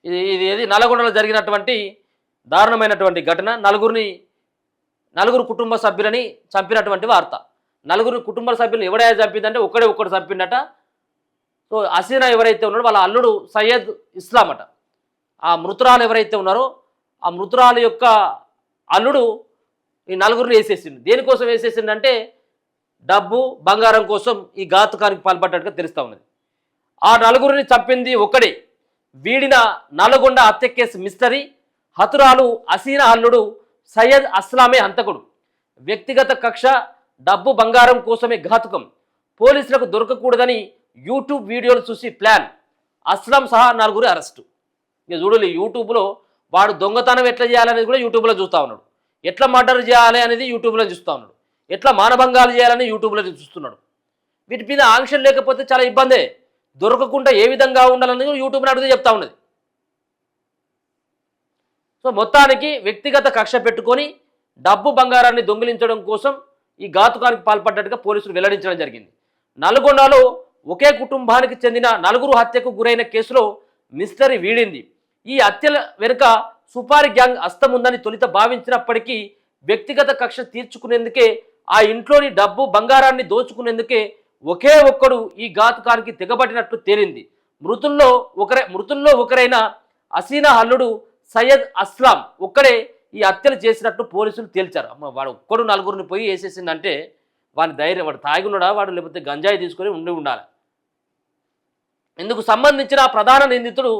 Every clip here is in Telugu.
ఇది ఇది ఏది నల్గొండలో జరిగినటువంటి దారుణమైనటువంటి ఘటన. నలుగురు కుటుంబ సభ్యులని చంపినటువంటి వార్త. నలుగురు కుటుంబ సభ్యులను ఎవడైనా చంపిందంటే ఒక్కడు చంపిండట. సో హసీనా ఎవరైతే ఉన్నారో వాళ్ళ అల్లుడు సయ్యద్ ఇస్లాం అట. ఆ మృతురాలు ఎవరైతే ఉన్నారో ఆ మృతురాలు యొక్క అల్లుడు ఈ నలుగురిని వేసేసిండు. దేనికోసం వేసేసిండంటే డబ్బు బంగారం కోసం ఈ ఘాతుకానికి పాల్పడ్డట్టుగా తెలుస్తూ ఉన్నది. ఆ నలుగురిని చంపింది ఒకడే. వీడిన నల్గొండ హత్య కేసు మిస్టరీ. హతురాలు హసీనా అల్లుడు సయ్యద్ అస్లామే హంతకుడు. వ్యక్తిగత కక్ష, డబ్బు బంగారం కోసమే ఘాతుకం. పోలీసులకు దొరకకూడదని యూట్యూబ్ వీడియోలు చూసి ప్లాన్. అస్లాం సహా నలుగురు అరెస్టు. ఇక చూడాలి యూట్యూబ్లో వాడు దొంగతనం ఎట్లా చేయాలనేది కూడా యూట్యూబ్లో చూస్తూ ఉన్నాడు. ఎట్లా మర్డర్ చేయాలి అనేది యూట్యూబ్లో చూస్తూ ఉన్నాడు. ఎట్లా మానభంగాలు చేయాలని యూట్యూబ్లో చూస్తున్నాడు. వీటి మీద ఆంక్షన్ లేకపోతే చాలా ఇబ్బందే. దొరకకుండా ఏ విధంగా ఉండాలని యూట్యూబ్ని అడిగితే చెప్తా ఉన్నది. సో మొత్తానికి వ్యక్తిగత కక్ష పెట్టుకొని డబ్బు బంగారాన్ని దొంగిలించడం కోసం ఈ ఘాతుకానికి పాల్పడ్డట్టుగా పోలీసులు వెల్లడించడం జరిగింది. నల్గొండలో ఒకే కుటుంబానికి చెందిన నలుగురు హత్యకు గురైన కేసులో మిస్టరీ వీడింది. ఈ హత్యల వెనుక సుపారి గ్యాంగ్ హస్తం ఉందని తొలుత భావించినప్పటికీ వ్యక్తిగత కక్ష తీర్చుకునేందుకే, ఆ ఇంట్లోని డబ్బు బంగారాన్ని దోచుకునేందుకే ఒకే ఒక్కడు ఈ ఘాతుకానికి తెగబడినట్లు తేలింది. మృతుల్లో ఒకరైన హసీనా అల్లుడు సయ్యద్ అస్లాం ఒక్కడే ఈ హత్యలు చేసినట్టు పోలీసులు తేల్చారు. అమ్మ వాడు ఒక్కడు నలుగురిని పోయి వేసేసిందంటే వాడి ధైర్యం, వాడు తాగినుడా వాడు లేకపోతే గంజాయి తీసుకొని ఉండాలి. ఇందుకు సంబంధించిన ప్రధాన నిందితుడు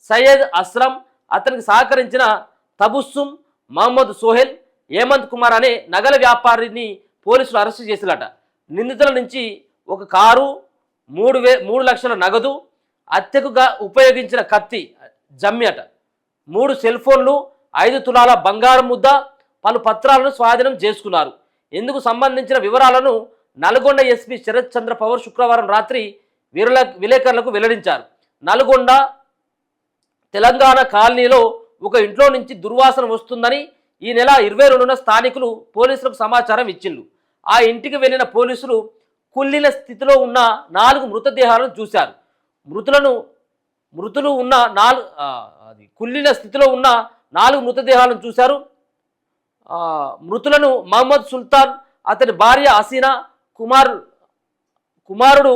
సయ్యద్ అస్లాం, అతనికి సహకరించిన తబుస్సుం, మహమ్మద్ సోహెల్, హేమంత్ కుమార్ అనే నగల వ్యాపారిని పోలీసులు అరెస్టు చేసినట. నిందితుల నుంచి ఒక కారు, 3 లక్షల నగదు, హత్యకుగా ఉపయోగించిన కత్తి జమ్మి అట, 3 సెల్ ఫోన్లు, 5 తులాల బంగారం ముద్ద, పలు పత్రాలను స్వాధీనం చేసుకున్నారు. ఇందుకు సంబంధించిన వివరాలను నల్గొండ ఎస్పీ శరత్ చంద్ర పవార్ శుక్రవారం రాత్రి విలేకరులకు వెల్లడించారు. నల్గొండ తెలంగాణ కాలనీలో ఒక ఇంట్లో నుంచి దుర్వాసన వస్తుందని ఈ నెల 22న స్థానికులు పోలీసులకు సమాచారం ఇచ్చిండ్రు. ఆ ఇంటికి వెళ్ళిన పోలీసులు కుళ్ళిన స్థితిలో ఉన్న 4 మృతదేహాలను చూశారు. కుళ్ళిన స్థితిలో ఉన్న 4 మృతదేహాలను చూశారు. మృతులను మహమ్మద్ సుల్తాన్, అతని భార్య హసీనా, కుమారుడు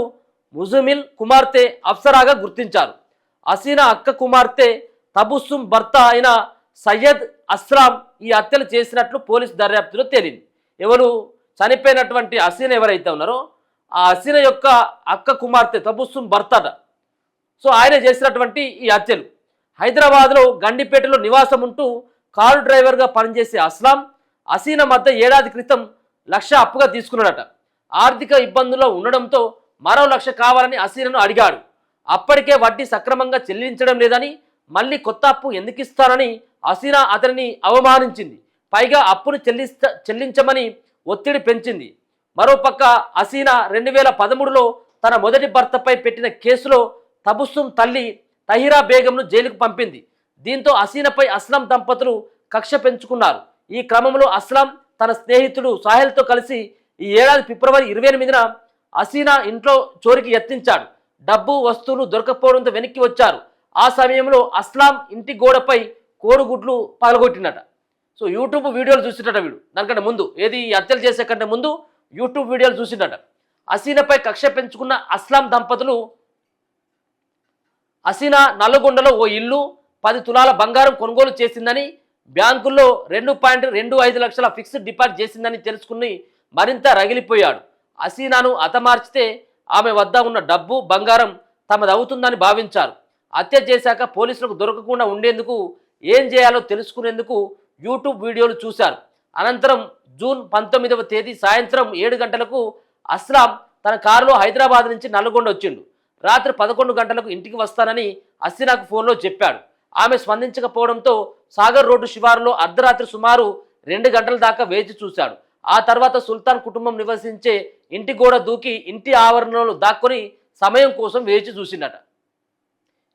ముజమిల్, కుమార్తె అఫ్సరాగా గుర్తించారు. హసీనా అక్క కుమార్తె తబుస్సుం భర్త అయిన సయ్యద్ అస్లాం ఈ హత్యలు చేసినట్లు పోలీసు దర్యాప్తులో తేలింది. ఎవరు చనిపోయినటువంటి హసీనా ఎవరైతే ఉన్నారో ఆ హసీనా యొక్క అక్క కుమార్తె తబుస్సుం భర్త. సో ఆయన చేసినటువంటి ఈ హత్యలు. హైదరాబాద్లో గండిపేటలో నివాసం ఉంటూ కారు డ్రైవర్గా పనిచేసే అస్లాం, హసీనా మధ్య ఏడాది క్రితం 1,00,000 అప్పుగా తీసుకున్నాడట. ఆర్థిక ఇబ్బందుల్లో ఉండడంతో మరో 1,00,000 కావాలని హసీనాను అడిగాడు. అప్పటికే వడ్డీ సక్రమంగా చెల్లించడం లేదని, మళ్ళీ కొత్త అప్పు ఎందుకు ఇస్తానని హసీనా అతనిని అవమానించింది. పైగా అప్పును చెల్లించమని ఒత్తిడి పెంచింది. మరోపక్క హసీనా 2013లో తన మొదటి భర్తపై పెట్టిన కేసులో తబుస్సుం తల్లి తహిరా బేగంను జైలుకు పంపింది. దీంతో హసీనాపై అస్లాం దంపతులు కక్ష పెంచుకున్నారు. ఈ క్రమంలో అస్లాం తన స్నేహితుడు సాహెల్తో కలిసి ఈ ఏడాది ఫిబ్రవరి 28న హసీనా ఇంట్లో చోరికి యత్నించాడు. డబ్బు వస్తువులు దొరకపోవడంతో వెనక్కి వచ్చారు. ఆ సమయంలో అస్లాం ఇంటి గోడపై కోడిగుడ్లు పగలగొట్టినట. సో యూట్యూబ్ వీడియోలు చూసినట వీడు. దానికంటే ముందు ఏది హత్యలు చేసే కంటే ముందు యూట్యూబ్ వీడియోలు చూసినట. హసీనాపై కక్ష పెంచుకున్న అస్లాం దంపతులు హసీనా నల్గొండలో ఓ ఇల్లు, 10 తులాల బంగారం కొనుగోలు చేసిందని, బ్యాంకుల్లో 2.25 లక్షల ఫిక్స్డ్ డిపాజిట్ చేసిందని తెలుసుకుని మరింత రగిలిపోయాడు. హసీనాను హతమార్చితే ఆమె వద్ద ఉన్న డబ్బు బంగారం తమదవుతుందని భావించారు. హత్య చేశాక పోలీసులకు దొరకకుండా ఉండేందుకు ఏం చేయాలో తెలుసుకునేందుకు యూట్యూబ్ వీడియోలు చూశారు. అనంతరం జూన్ 19వ తేదీ సాయంత్రం 7 గంటలకు అస్లాం తన కారులో హైదరాబాద్ నుంచి నల్గొండ వచ్చిండు. రాత్రి 11 గంటలకు ఇంటికి వస్తానని హసీనాకు ఫోన్లో చెప్పాడు. ఆమె స్పందించకపోవడంతో సాగర్ రోడ్డు శివారులో అర్ధరాత్రి సుమారు 2 గంటల దాకా వేచి చూశాడు. ఆ తర్వాత సుల్తాన్ కుటుంబం నివసించే ఇంటి గోడ దూకి ఇంటి ఆవరణలో దాక్కుని సమయం కోసం వేచి చూసిందట.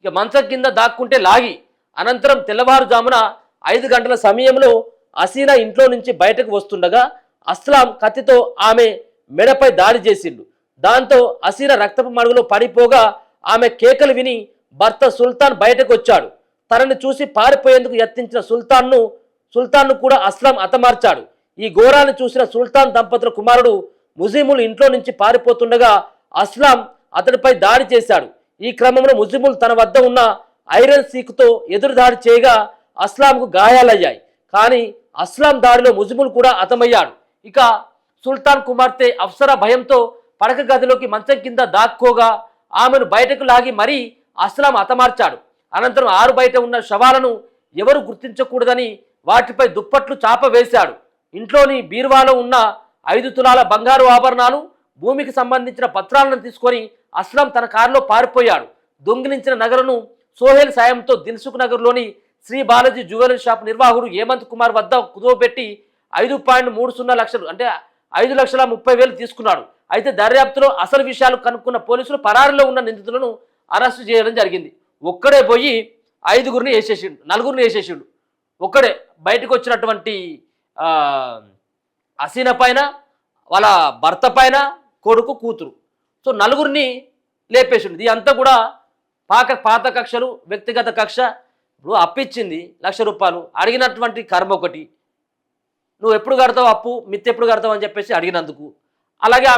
ఇక మంచం కింద దాక్కుంటే లాగి అనంతరం తెల్లవారుజామున 5 గంటల సమయంలో హసీనా ఇంట్లో నుంచి బయటకు వస్తుండగా అస్లాం కత్తితో ఆమె మెడపై దాడి చేసిండు. దాంతో హసీనా రక్తపు మడుగులో పడిపోగా ఆమె కేకలు విని భర్త సుల్తాన్ బయటకు వచ్చాడు. తనని చూసి పారిపోయేందుకు యత్నించిన సుల్తాన్ను కూడా అస్లాం హతమార్చాడు. ఈ ఘోరాన్ని చూసిన సుల్తాన్ దంపతుల కుమారుడు ముజీముల్ ఇంట్లో నుంచి పారిపోతుండగా అస్లాం అతడిపై దాడి చేశాడు. ఈ క్రమంలో ముజీముల్ తన వద్ద ఉన్న ఐరన్ సీకుతో ఎదురు దాడి చేయగా అస్లాంకు గాయాలయ్యాయి. కానీ అస్లాం దాడిలో ముజీముల్ కూడా హతమయ్యాడు. ఇక సుల్తాన్ కుమార్తె అఫ్సరా భయంతో పడక గదిలోకి మంచం కింద దాక్కోగా ఆమెను బయటకు లాగి మరీ అస్లాం హతమార్చాడు. అనంతరం ఆరు బయట ఉన్న శవాలను ఎవరు గుర్తించకూడదని వాటిపై దుప్పట్లు చాప వేశాడు. ఇంట్లోని బీర్వాలో ఉన్న 5 తులాల బంగారు ఆభరణాలు, భూమికి సంబంధించిన పత్రాలను తీసుకొని అస్లాం తన కారులో పారిపోయాడు. దొంగిలించిన నగలను సోహెల్ సాయంతో దిల్సుఖ్ నగర్లోని శ్రీ బాలాజీ జ్యువెలరీ షాప్ నిర్వాహకుడు హేమంత్ కుమార్ వద్ద కుదవపెట్టి 5.30 లక్షలు అంటే 5,30,000 తీసుకున్నాడు. అయితే దర్యాప్తులో అసలు విషయాలు కనుక్కున్న పోలీసులు పరారీలో ఉన్న నిందితులను అరెస్టు చేయడం జరిగింది. ఒక్కడే పోయి 5గురిని వేసేసిండు, 4గురిని వేసేసిండు. ఒక్కడే బయటకు వచ్చినటువంటి హసీనా పైన, వాళ్ళ భర్త పైన, కొడుకు, కూతురు, సో 4గురిని లేపేసిండు. ఇది అంతా కూడా పాత కక్షలు, వ్యక్తిగత కక్ష. ఇప్పుడు అప్పిచ్చింది ₹1,00,000, అడిగినటువంటి కర్మ ఒకటి, నువ్వు ఎప్పుడు కడతావు అప్పు, మిత్తి ఎప్పుడు కడతావు అని చెప్పేసి అడిగినందుకు. అలాగే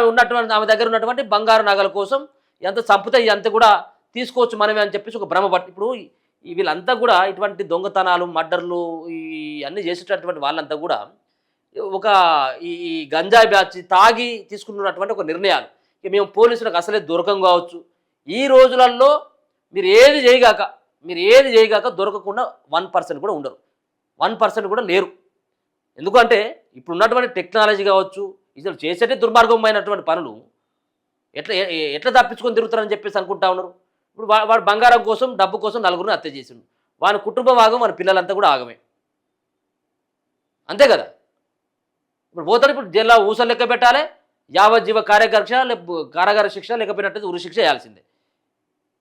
ఆమె దగ్గర ఉన్నటువంటి బంగారు నగల కోసం ఎంత చంపితే అంత కూడా తీసుకోవచ్చు మనమే అని చెప్పేసి ఒక భ్రమ పట్టి. ఇప్పుడు వీళ్ళంతా కూడా ఇటువంటి దొంగతనాలు, మర్డర్లు అన్నీ చేసేటటువంటి వాళ్ళంతా కూడా ఒక ఈ గంజాయి బ్యాచ్ తాగి తీసుకున్నటువంటి ఒక నిర్ణయాలు. ఇక మేము పోలీసులకు అసలే దొరకం కావచ్చు. ఈ రోజులలో మీరు ఏది చేయగాక దొరకకుండా 1% కూడా ఉండరు, 1% కూడా లేరు. ఎందుకంటే ఇప్పుడు ఉన్నటువంటి టెక్నాలజీ కావచ్చు, ఇసలు చేసేటే దుర్మార్గమైనటువంటి పనులు ఎట్లా తప్పించుకొని తిరుగుతారని చెప్పేసి అనుకుంటా ఉన్నారు. ఇప్పుడు వాడు బంగారం కోసం, డబ్బు కోసం 4గురిని హత్య చేసిండు. వాని కుటుంబం ఆగం, వాని పిల్లలంతా కూడా ఆగమే, అంతే కదా. ఇప్పుడు పోతారు, ఇప్పుడు జైల్లో ఊసలు లెక్క పెట్టాలి, యావజ్జీవ కారాగార శిక్ష లేకపోయినట్టు ఉరి శిక్ష వేయాల్సిందే,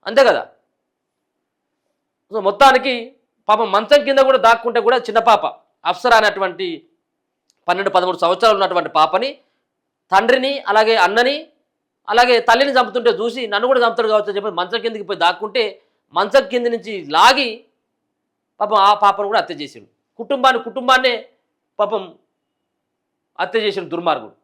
అంతే కదా. సో మొత్తానికి పాపం మంచం కింద కూడా దాక్కుంటే కూడా చిన్న పాప అప్సరా అనేటువంటి 12-13 సంవత్సరాలు ఉన్నటువంటి పాపని, తండ్రిని, అలాగే అన్నని, అలాగే తల్లిని చంపుతుంటే చూసి నన్ను కూడా చంపుతాడు కావచ్చు అని చెప్పి మంచం కిందకి పోయి దాక్కుంటే మంచం కింద నుంచి లాగి పాపం ఆ పాపను కూడా హత్య చేసిండు. కుటుంబాన్నే పాపం హత్య చేసిన దుర్మార్గుడు.